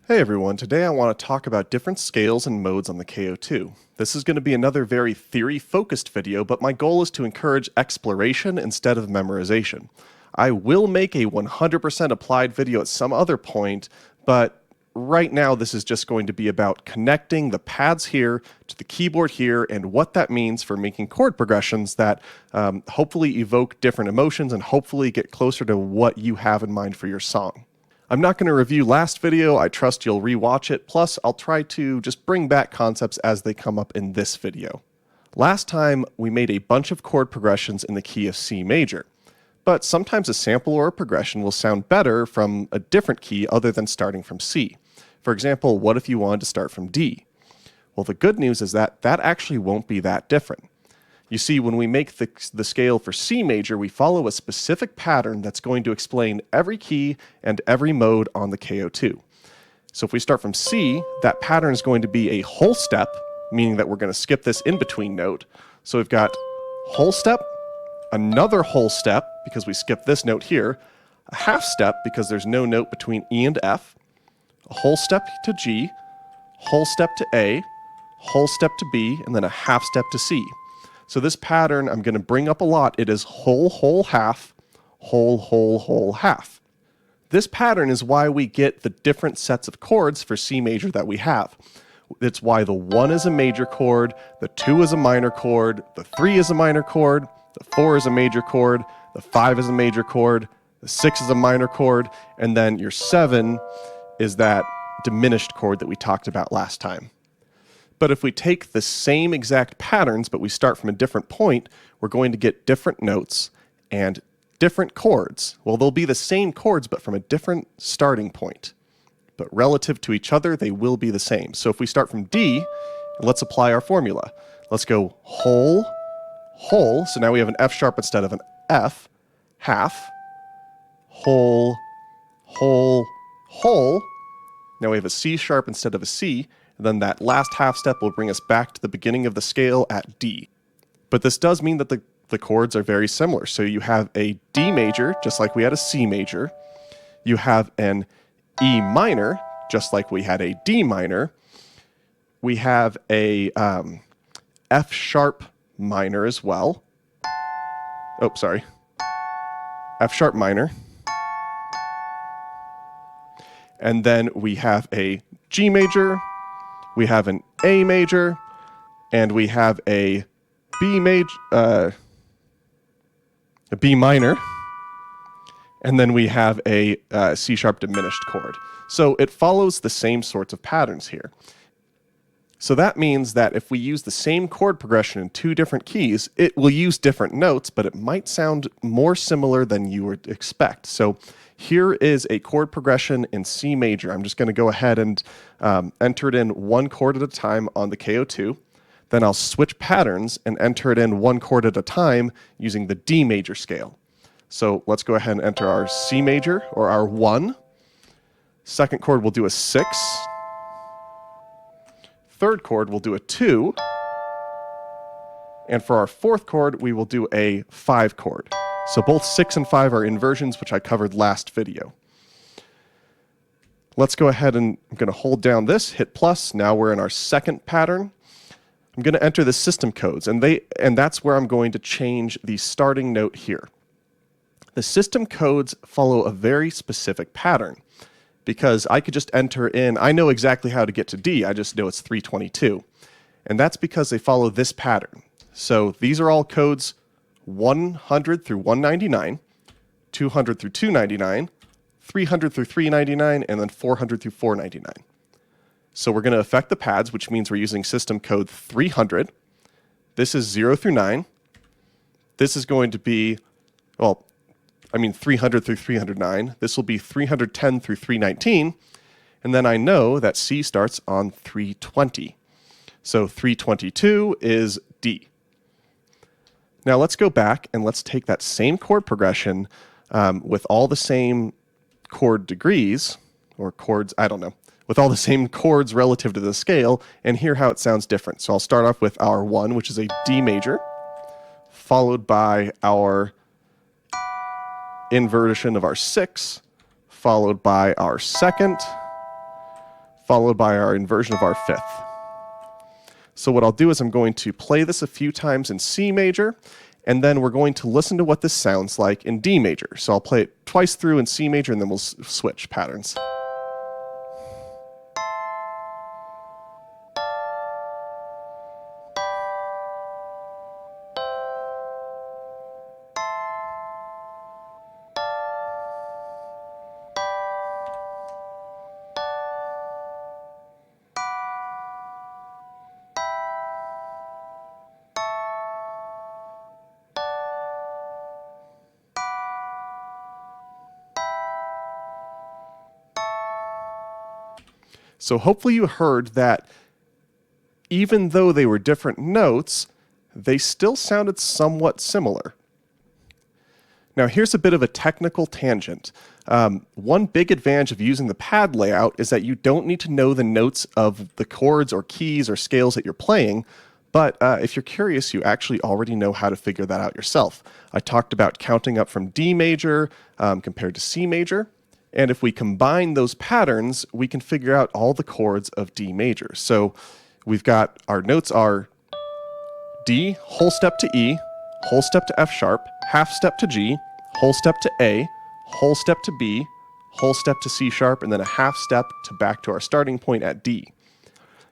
Hey everyone, today I want to talk about different scales and modes on the K.O. This is going to be another very theory-focused video, but my goal is to encourage exploration instead of memorization. I will make a 100% applied video at some other point, but right now this is just going to be about connecting the pads here to the keyboard here and what that means for making chord progressions that hopefully evoke different emotions and hopefully get closer to what you have in mind for your song. I'm not going to review last video, I trust you'll rewatch it, plus I'll try to just bring back concepts as they come up in this video. Last time we made a bunch of chord progressions in the key of C major, but sometimes a sample or a progression will sound better from a different key other than starting from C. For example, what if you wanted to start from D? Well, the good news is that that actually won't be that different. You see, when we make the scale for C major, we follow a specific pattern that's going to explain every key and every mode on the K.O. So if we start from C, that pattern is going to be a whole step, meaning that we're going to skip this in-between note. So we've got whole step, another whole step, because we skipped this note here, a half step, because there's no note between E and F, a whole step to G, whole step to A, whole step to B, and then a half step to C. So this pattern I'm going to bring up a lot. It is whole, whole, half, whole, whole, whole, half. This pattern is why we get the different sets of chords for C major that we have. It's why the 1 is a major chord, the 2 is a minor chord, the 3 is a minor chord, the 4 is a major chord, the 5 is a major chord, the 6 is a minor chord, and then your 7 is that diminished chord that we talked about last time. But if we take the same exact patterns, but we start from a different point, we're going to get different notes and different chords. Well, they'll be the same chords, but from a different starting point. But relative to each other, they will be the same. So if we start from D, let's apply our formula. Let's go whole, whole. So now we have an F sharp instead of an F, half, whole, whole, whole. Now we have a C sharp instead of a C. And then that last half step will bring us back to the beginning of the scale at D. But this does mean that the chords are very similar. So you have a D major, just like we had a C major. You have an E minor, just like we had a D minor. We have a F sharp minor as well. Oh, sorry. F sharp minor. And then we have a G major. We have an A major, and we have a B minor, and then we have a C sharp diminished chord. So it follows the same sorts of patterns here. So that means that if we use the same chord progression in two different keys, it will use different notes, but it might sound more similar than you would expect. So here is a chord progression in C major. I'm just going to go ahead and enter it in one chord at a time on the K.O. Then I'll switch patterns and enter it in one chord at a time using the D major scale. So let's go ahead and enter our C major, or our 1. Second chord, we'll do a 6. Third chord, we'll do a 2. And for our fourth chord, we will do a 5 chord. So both 6 and 5 are inversions, which I covered last video. Let's go ahead and I'm going to hold down this, hit plus. Now we're in our second pattern. I'm going to enter the system codes, and that's where I'm going to change the starting note here. The system codes follow a very specific pattern, because I could just enter in, I know exactly how to get to D, I just know it's 322. And that's because they follow this pattern. So these are all codes 100 through 199, 200 through 299, 300 through 399, and then 400 through 499. So we're going to affect the pads, which means we're using system code 300. This is 0 through 9. This is going to be, 300 through 309. This will be 310 through 319. And then I know that C starts on 320. So 322 is D. Now let's go back and let's take that same chord progression with all the same chord degrees, or chords, I don't know, with all the same chords relative to the scale, and hear how it sounds different. So I'll start off with our 1, which is a D major, followed by our inversion of our 6, followed by our second, followed by our inversion of our fifth. So what I'll do is I'm going to play this a few times in C major, and then we're going to listen to what this sounds like in D major. So I'll play it twice through in C major, and then we'll switch patterns. So hopefully you heard that even though they were different notes, they still sounded somewhat similar. Now here's a bit of a technical tangent. One big advantage of using the pad layout is that you don't need to know the notes of the chords or keys or scales that you're playing, but if you're curious, you actually already know how to figure that out yourself. I talked about counting up from D major compared to C major. And if we combine those patterns, we can figure out all the chords of D major. So we've got our notes are D, whole step to E, whole step to F sharp, half step to G, whole step to A, whole step to B, whole step to C sharp, and then a half step to back to our starting point at D.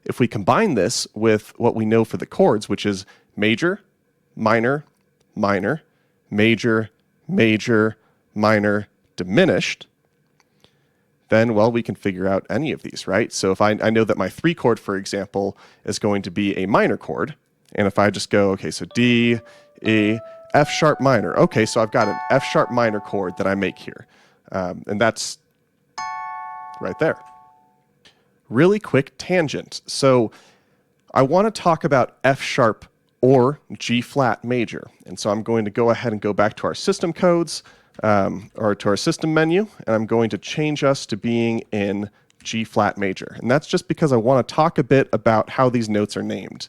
If we combine this with what we know for the chords, which is major, minor, minor, major, major, minor, diminished, then, well, we can figure out any of these, right? So if I know that my 3 chord, for example, is going to be a minor chord, and if I just go, okay, so D, E, F sharp minor. Okay, so I've got an F sharp minor chord that I make here. And that's right there. Really quick tangent. So I want to talk about F sharp or G flat major. And so I'm going to go ahead and go back to our system codes, or to our system menu, and I'm going to change us to being in G flat major. And that's just because I want to talk a bit about how these notes are named.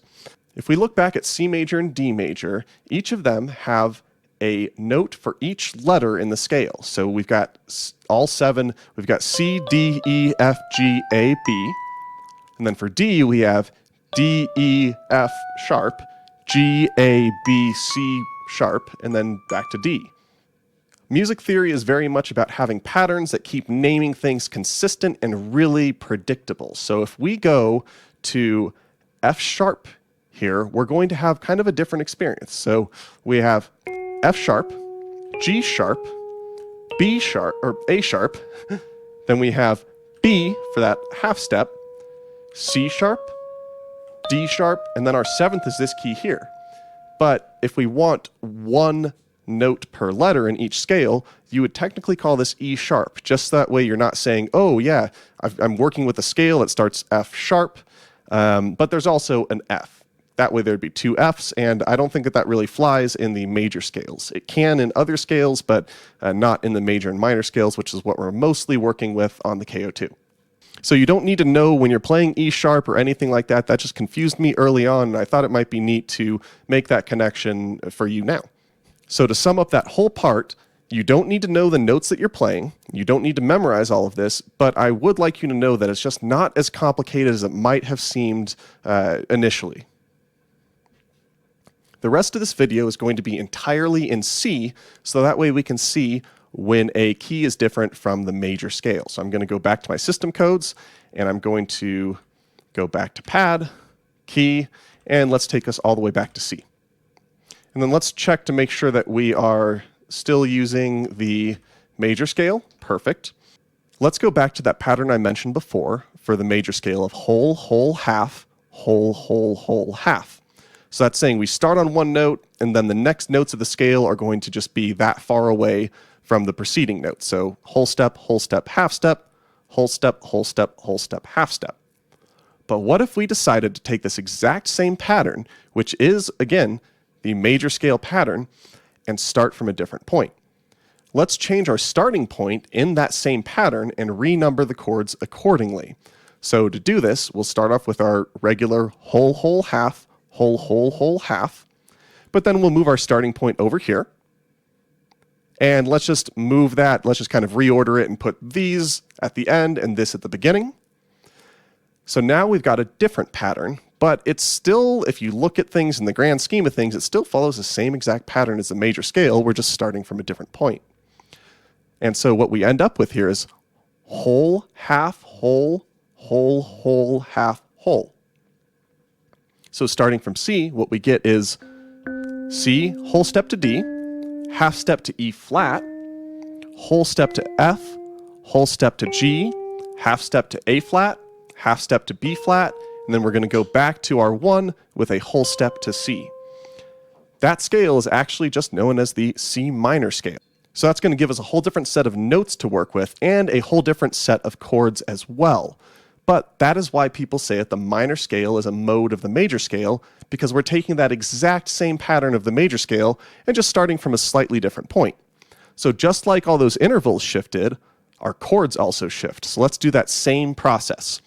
If we look back at C major and D major, each of them have a note for each letter in the scale. So we've got all 7, we've got C, D, E, F, G, A, B. And then for D, we have D, E, F sharp, G, A, B, C sharp, and then back to D. Music theory is very much about having patterns that keep naming things consistent and really predictable. So if we go to F sharp here, we're going to have kind of a different experience. So we have F sharp, G sharp, B sharp, or A sharp, then we have B for that half step, C sharp, D sharp, and then our 7th is this key here. But if we want one note per letter in each scale, you would technically call this E sharp. Just that way you're not saying, oh yeah, I'm working with a scale that starts F sharp, but there's also an F. That way there'd be 2 Fs, and I don't think that that really flies in the major scales. It can in other scales, but not in the major and minor scales, which is what we're mostly working with on the K.O. So you don't need to know when you're playing E sharp or anything like that. That just confused me early on, and I thought it might be neat to make that connection for you now. So to sum up that whole part, you don't need to know the notes that you're playing. You don't need to memorize all of this, but I would like you to know that it's just not as complicated as it might have seemed initially. The rest of this video is going to be entirely in C, so that way we can see when a key is different from the major scale. So I'm going to go back to my system codes, and I'm going to go back to pad, key, and let's take us all the way back to C. And then let's check to make sure that we are still using the major scale. Perfect. Let's go back to that pattern I mentioned before for the major scale of whole, whole, half, whole, whole, whole, half. So that's saying we start on one note, and then the next notes of the scale are going to just be that far away from the preceding note. So whole step, half step, whole step, half step. But what if we decided to take this exact same pattern, which is, again, the major scale pattern, and start from a different point? Let's change our starting point in that same pattern and renumber the chords accordingly. So to do this, we'll start off with our regular whole, whole, half, whole, whole, whole, half. But then we'll move our starting point over here. And let's just move that. Let's just kind of reorder it and put these at the end and this at the beginning. So now we've got a different pattern, but it's still, if you look at things in the grand scheme of things, it still follows the same exact pattern as the major scale. We're just starting from a different point. And so what we end up with here is whole, half, whole, whole, whole, half, whole. So starting from C, what we get is C, whole step to D, half step to E flat, whole step to F, whole step to G, half step to A flat, half step to B flat, and then we're going to go back to our 1 with a whole step to C. That scale is actually just known as the C minor scale. So that's going to give us a whole different set of notes to work with and a whole different set of chords as well. But that is why people say that the minor scale is a mode of the major scale, because we're taking that exact same pattern of the major scale and just starting from a slightly different point. So just like all those intervals shifted, our chords also shift. So let's do that same process.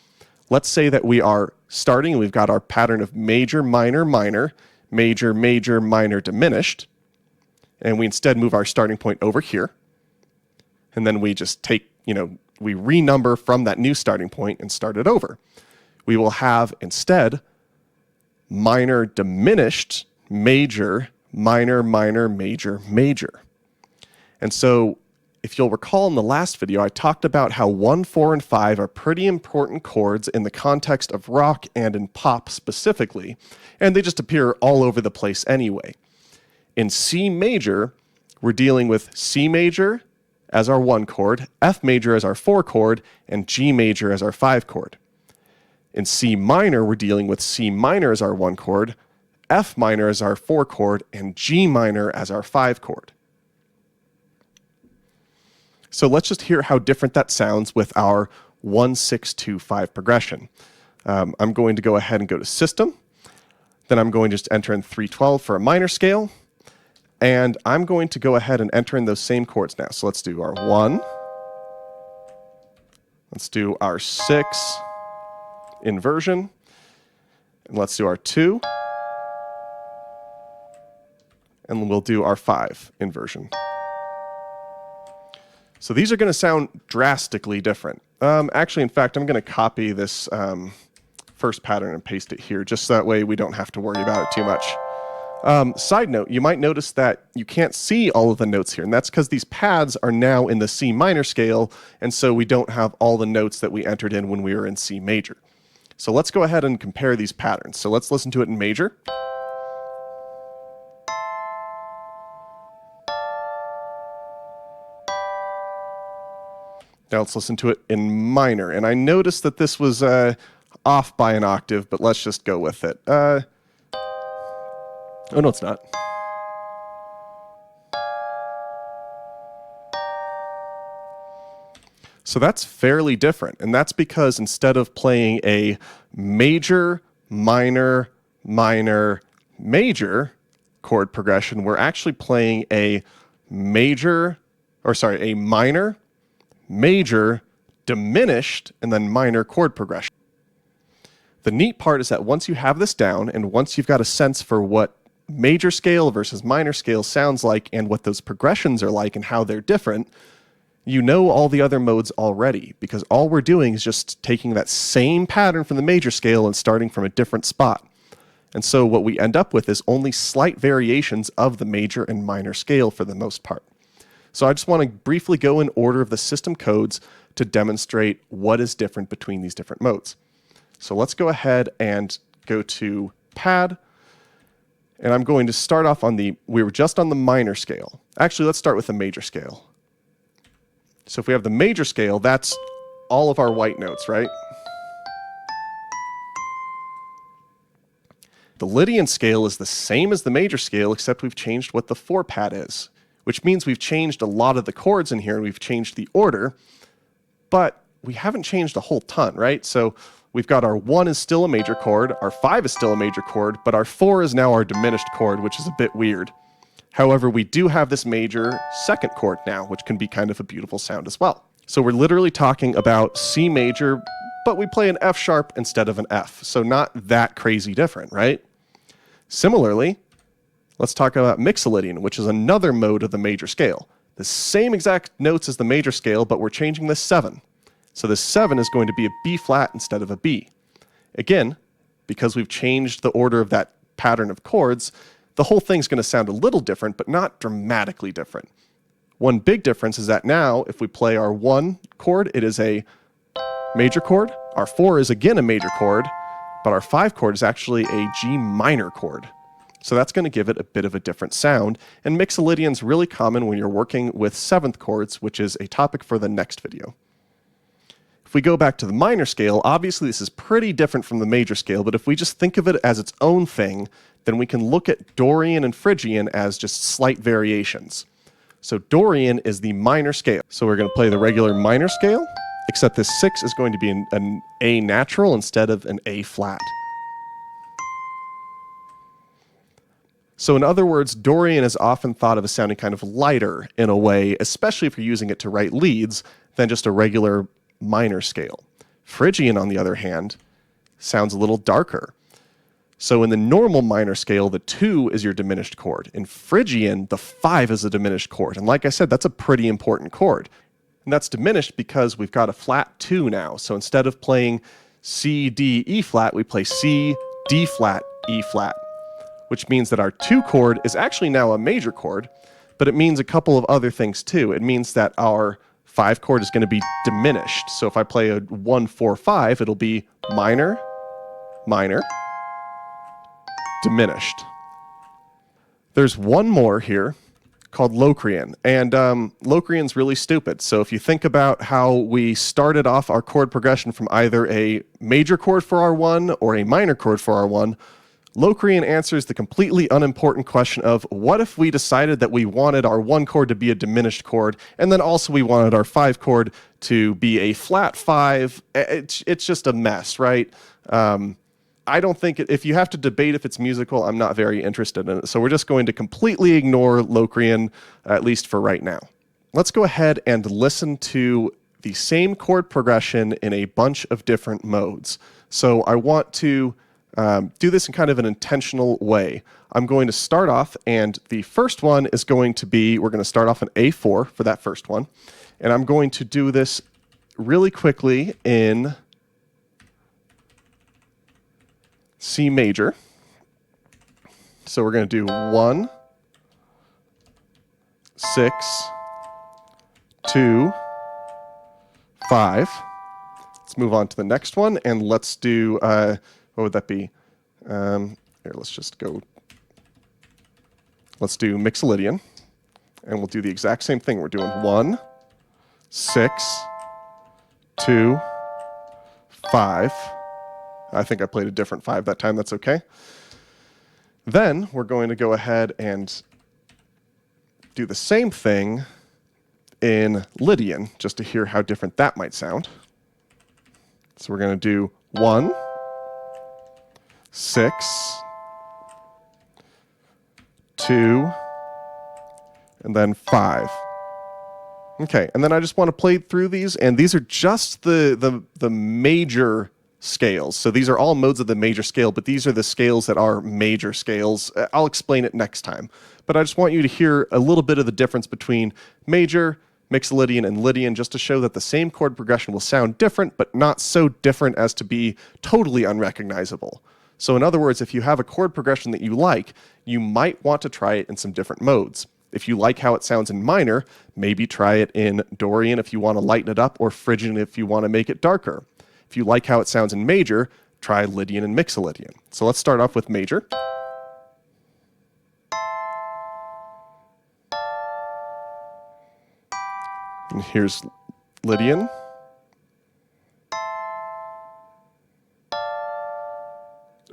Let's say that we are starting and we've got our pattern of major, minor, minor, major, major, minor, diminished. And we instead move our starting point over here. And then we just take, we renumber from that new starting point and start it over. We will have instead minor, diminished, major, minor, minor, major, major. And so if you'll recall in the last video, I talked about how 1, 4, and 5 are pretty important chords in the context of rock and in pop specifically, and they just appear all over the place anyway. In C major, we're dealing with C major as our 1 chord, F major as our 4 chord, and G major as our 5 chord. In C minor, we're dealing with C minor as our 1 chord, F minor as our 4 chord, and G minor as our 5 chord. So let's just hear how different that sounds with our 1, 6, 2, 5 progression. I'm going to go ahead and go to System. Then I'm going to just enter in 312 for a minor scale. And I'm going to go ahead and enter in those same chords now. So let's do our 1. Let's do our 6 inversion. And let's do our 2. And we'll do our 5 inversion. So these are going to sound drastically different. Actually, in fact, I'm going to copy this first pattern and paste it here, just so that way we don't have to worry about it too much. Side note, you might notice that you can't see all of the notes here, and that's because these pads are now in the C minor scale, and so we don't have all the notes that we entered in when we were in C major. So let's go ahead and compare these patterns. So let's listen to it in major. Now let's listen to it in minor. And I noticed that this was off by an octave, but let's just go with it. Oh, no, it's not. So that's fairly different. And that's because instead of playing a major, minor, minor, major chord progression, we're actually playing a minor, major, diminished, and then minor chord progression. The neat part is that once you have this down, and once you've got a sense for what major scale versus minor scale sounds like, and what those progressions are like and how they're different, you know all the other modes already, because all we're doing is just taking that same pattern from the major scale and starting from a different spot. And so what we end up with is only slight variations of the major and minor scale for the most part. So I just want to briefly go in order of the system codes to demonstrate what is different between these different modes. So let's go ahead and go to pad. And I'm going to start off on we were just on the minor scale. Actually, let's start with the major scale. So if we have the major scale, that's all of our white notes, right? The Lydian scale is the same as the major scale, except we've changed what the 4 pad is, which means we've changed a lot of the chords in here, and we've changed the order, but we haven't changed a whole ton, right? So we've got our 1 is still a major chord, our 5 is still a major chord, but our 4 is now our diminished chord, which is a bit weird. However, we do have this major second chord now, which can be kind of a beautiful sound as well. So we're literally talking about C major, but we play an F sharp instead of an F, so not that crazy different, right? Similarly, let's talk about Mixolydian, which is another mode of the major scale. The same exact notes as the major scale, but we're changing this 7. So this 7 is going to be a B flat instead of a B. Again, because we've changed the order of that pattern of chords, the whole thing's going to sound a little different, but not dramatically different. One big difference is that now, if we play our 1 chord, it is a major chord. Our 4 is again a major chord, but our 5 chord is actually a G minor chord. So that's going to give it a bit of a different sound, and Mixolydian's really common when you're working with 7th chords, which is a topic for the next video. If we go back to the minor scale, obviously this is pretty different from the major scale, but if we just think of it as its own thing, then we can look at Dorian and Phrygian as just slight variations. So Dorian is the minor scale. So we're going to play the regular minor scale, except this 6 is going to be an A natural instead of an A flat. So in other words, Dorian is often thought of as sounding kind of lighter in a way, especially if you're using it to write leads, than just a regular minor scale. Phrygian, on the other hand, sounds a little darker. So in the normal minor scale, the 2 is your diminished chord. In Phrygian, the 5 is a diminished chord. And like I said, that's a pretty important chord. And that's diminished because we've got a flat 2 now. So instead of playing C, D, E flat, we play C, D flat, E flat, which means that our 2 chord is actually now a major chord, but it means a couple of other things too. It means that our 5 chord is going to be diminished. So if I play a 1, 4, 5, it'll be minor, minor, diminished. There's one more here called Locrian, and Locrian's really stupid. So if you think about how we started off our chord progression from either a major chord for our 1 or a minor chord for our 1, Locrian answers the completely unimportant question of what if we decided that we wanted our 1 chord to be a diminished chord, and then also we wanted our 5 chord to be a flat 5. It's just a mess, right? I don't think, if you have to debate if it's musical, I'm not very interested in it. So we're just going to completely ignore Locrian, at least for right now. Let's go ahead and listen to the same chord progression in a bunch of different modes. So I want to do this in kind of an intentional way. I'm going to start off, and the first one is going to be, we're going to start off in A4 for that first one. And I'm going to do this really quickly in C major. So we're going to do 1, 6, 2, 5. Let's move on to the next one, and let's do, what would that be? Here, let's just go. Let's do Mixolydian, and we'll do the exact same thing. We're doing 1, 6, 2, 5. I think I played a different 5 that time. That's okay. Then we're going to go ahead and do the same thing in Lydian, just to hear how different that might sound. So we're going to do 1, 6, 2, and then 5. Okay, and then I just want to play through these, and these are just the major scales. So these are all modes of the major scale, but these are the scales that are major scales. I'll explain it next time. But I just want you to hear a little bit of the difference between major, Mixolydian, and Lydian, just to show that the same chord progression will sound different, but not so different as to be totally unrecognizable. So in other words, if you have a chord progression that you like, you might want to try it in some different modes. If you like how it sounds in minor, maybe try it in Dorian if you want to lighten it up, or Phrygian if you want to make it darker. If you like how it sounds in major, try Lydian and Mixolydian. So let's start off with major. And here's Lydian.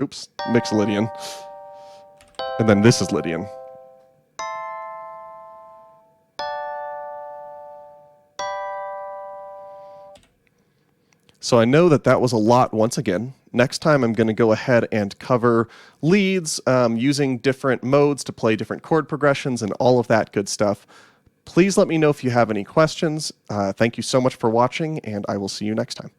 Oops, Mixolydian. And then this is Lydian. So I know that that was a lot once again. Next time I'm going to go ahead and cover leads using different modes to play different chord progressions and all of that good stuff. Please let me know if you have any questions. Thank you so much for watching, and I will see you next time.